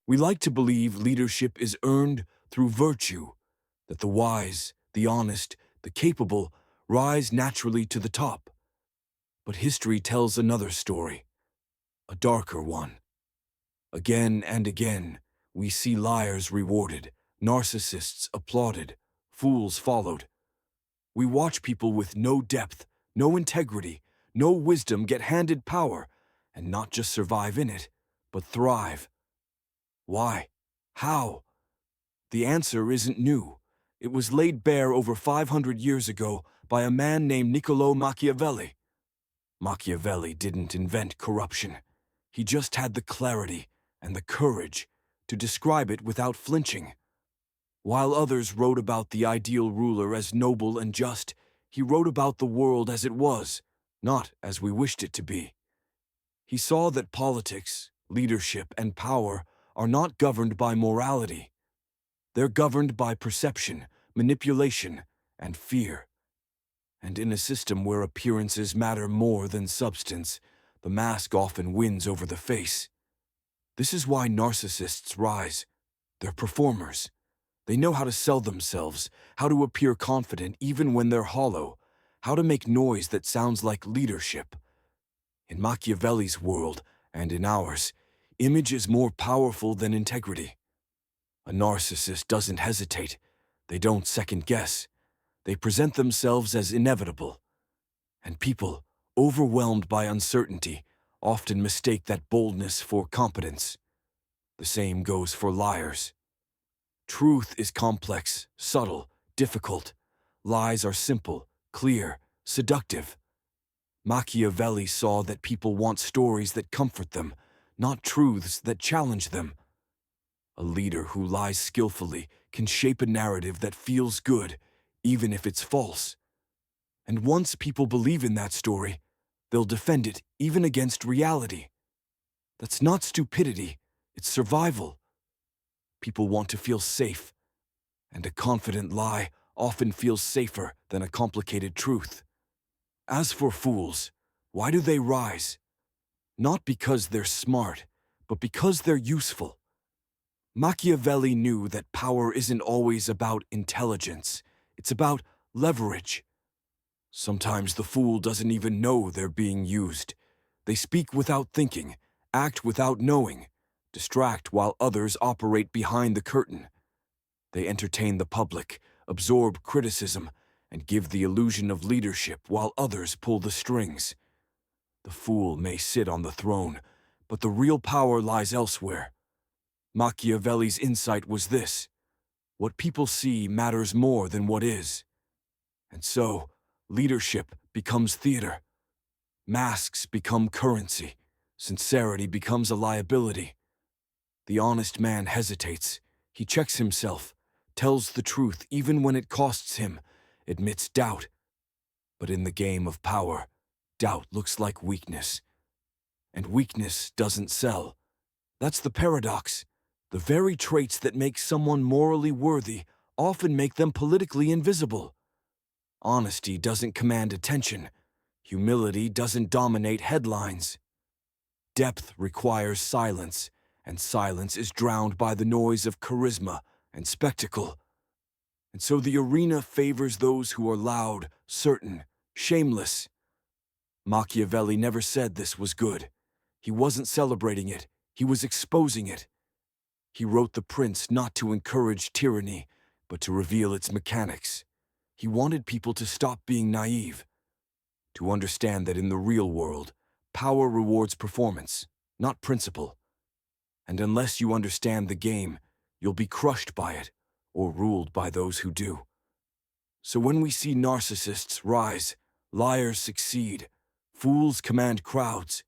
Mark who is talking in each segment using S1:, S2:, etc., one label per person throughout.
S1: We like to believe leadership is earned through virtue, that the wise, the honest, the capable rise naturally to the top. But history tells another story, a darker one. Again and again, we see liars rewarded, narcissists applauded, fools followed. We watch people with no depth, no integrity, no wisdom get handed power, and not just survive in it, but thrive. Why? How? The answer isn't new. It was laid bare over 500 years ago by a man named Niccolo Machiavelli. Machiavelli didn't invent corruption. He just had the clarity and the courage to describe it without flinching. While others wrote about the ideal ruler as noble and just, he wrote about the world as it was, not as we wished it to be. He saw that politics, leadership, and power are not governed by morality. They're governed by perception, manipulation, and fear. And in a system where appearances matter more than substance, the mask often wins over the face. This is why narcissists rise. They're performers. They know how to sell themselves, how to appear confident even when they're hollow, how to make noise that sounds like leadership. In Machiavelli's world, and in ours, image is more powerful than integrity. A narcissist doesn't hesitate. They don't second guess. They present themselves as inevitable. And people, overwhelmed by uncertainty, often mistake that boldness for competence. The same goes for liars. Truth is complex, subtle, difficult. Lies are simple, clear, seductive. Machiavelli saw that people want stories that comfort them, not truths that challenge them. A leader who lies skillfully can shape a narrative that feels good, even if it's false. And once people believe in that story, they'll defend it even against reality. That's not stupidity, it's survival. People want to feel safe, and a confident lie often feels safer than a complicated truth. As for fools, why do they rise? Not because they're smart, but because they're useful. Machiavelli knew that power isn't always about intelligence, it's about leverage. Sometimes the fool doesn't even know they're being used. They speak without thinking, act without knowing, distract while others operate behind the curtain. They entertain the public, absorb criticism, and give the illusion of leadership while others pull the strings. The fool may sit on the throne, but the real power lies elsewhere. Machiavelli's insight was this: what people see matters more than what is. And so, leadership becomes theater. Masks become currency. Sincerity becomes a liability. The honest man hesitates. He checks himself, tells the truth even when it costs him, admits doubt. But in the game of power, doubt looks like weakness. And weakness doesn't sell. That's the paradox. The very traits that make someone morally worthy often make them politically invisible. Honesty doesn't command attention. Humility doesn't dominate headlines. Depth requires silence, and silence is drowned by the noise of charisma and spectacle. And so the arena favors those who are loud, certain, shameless. Machiavelli never said this was good. He wasn't celebrating it, he was exposing it. He wrote The Prince not to encourage tyranny, but to reveal its mechanics. He wanted people to stop being naive, to understand that in the real world, power rewards performance, not principle. And unless you understand the game, you'll be crushed by it, or ruled by those who do. So when we see narcissists rise, liars succeed, fools command crowds,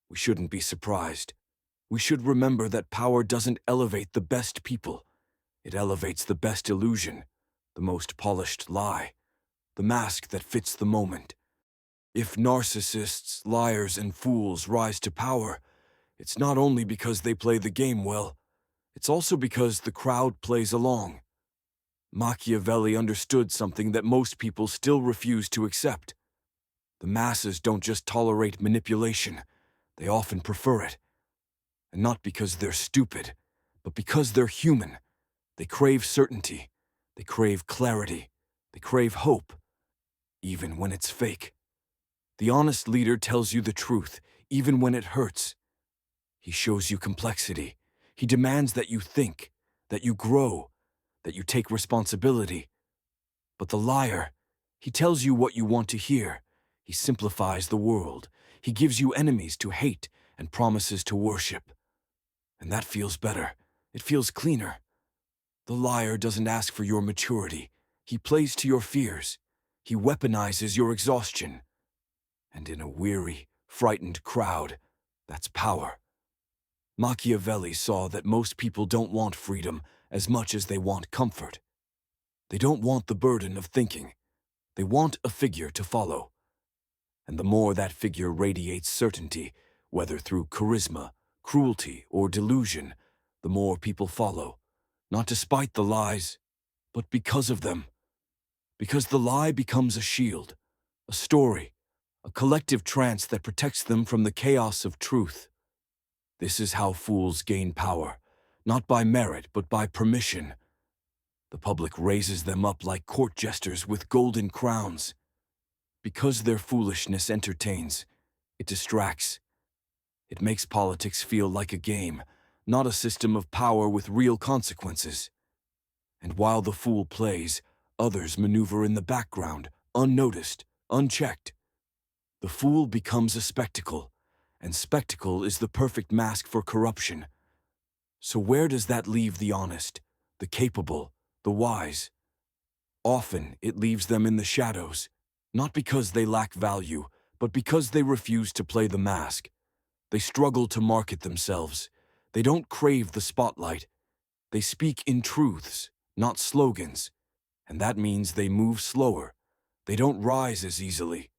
S1: we shouldn't be surprised. We should remember that power doesn't elevate the best people. It elevates the best illusion, the most polished lie, the mask that fits the moment. If narcissists, liars, and fools rise to power, it's not only because they play the game well, it's also because the crowd plays along. Machiavelli understood something that most people still refuse to accept. The masses don't just tolerate manipulation, they often prefer it. And not because they're stupid, but because they're human. They crave certainty, they crave clarity, they crave hope, even when it's fake. The honest leader tells you the truth, even when it hurts. He shows you complexity. He demands that you think, that you grow, that you take responsibility. But the liar, he tells you what you want to hear. He simplifies the world. He gives you enemies to hate and promises to worship. And that feels better. It feels cleaner. The liar doesn't ask for your maturity. He plays to your fears. He weaponizes your exhaustion. And in a weary, frightened crowd, that's power. Machiavelli saw that most people don't want freedom as much as they want comfort. They don't want the burden of thinking. They want a figure to follow. And the more that figure radiates certainty, whether through charisma, cruelty, or delusion, the more people follow, not despite the lies, but because of them. Because the lie becomes a shield, a story, a collective trance that protects them from the chaos of truth. This is how fools gain power, not by merit but by permission. The public raises them up like court jesters with golden crowns. Because their foolishness entertains, it distracts. It makes politics feel like a game, not a system of power with real consequences. And while the fool plays, others maneuver in the background, unnoticed, unchecked. The fool becomes a spectacle, and spectacle is the perfect mask for corruption. So where does that leave the honest, the capable, the wise? Often it leaves them in the shadows, not because they lack value, but because they refuse to play the mask. They struggle to market themselves. They don't crave the spotlight. They speak in truths, not slogans. And that means they move slower. They don't rise as easily.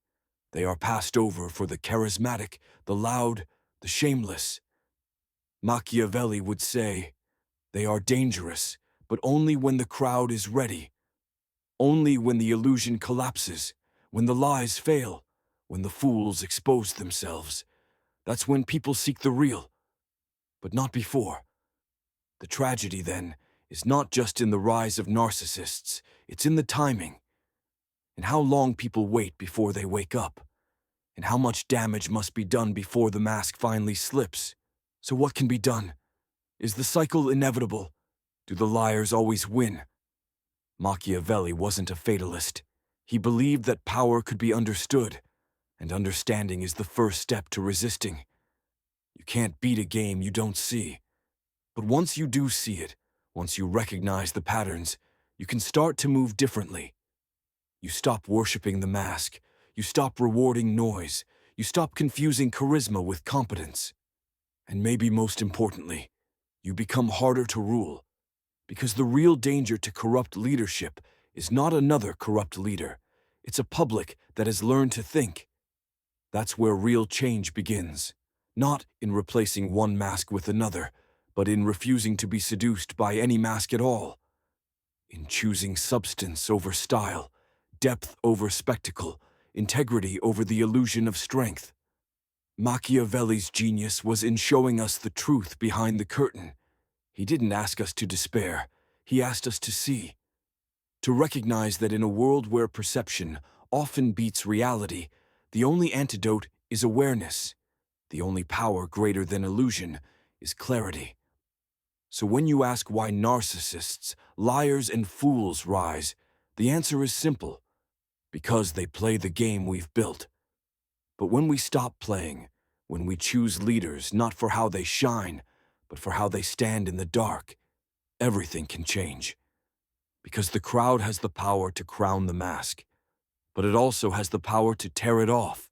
S1: They are passed over for the charismatic, the loud, the shameless. Machiavelli would say, they are dangerous, but only when the crowd is ready. Only when the illusion collapses, when the lies fail, when the fools expose themselves. That's when people seek the real, but not before. The tragedy, then, is not just in the rise of narcissists, it's in the timing, in how long people wait before they wake up, and how much damage must be done before the mask finally slips. So what can be done? Is the cycle inevitable? Do the liars always win? Machiavelli wasn't a fatalist. He believed that power could be understood, and understanding is the first step to resisting. You can't beat a game you don't see. But once you do see it, once you recognize the patterns, you can start to move differently. You stop worshiping the mask. You stop rewarding noise. You stop confusing charisma with competence. And maybe most importantly, you become harder to rule. Because the real danger to corrupt leadership is not another corrupt leader. It's a public that has learned to think. That's where real change begins. Not in replacing one mask with another, but in refusing to be seduced by any mask at all. In choosing substance over style, depth over spectacle, integrity over the illusion of strength. Machiavelli's genius was in showing us the truth behind the curtain. He didn't ask us to despair. He asked us to see. To recognize that in a world where perception often beats reality, the only antidote is awareness. The only power greater than illusion is clarity. So when you ask why narcissists, liars, and fools rise, the answer is simple. Because they play the game we've built. But when we stop playing, when we choose leaders not for how they shine, but for how they stand in the dark, everything can change. Because the crowd has the power to crown the mask, but it also has the power to tear it off.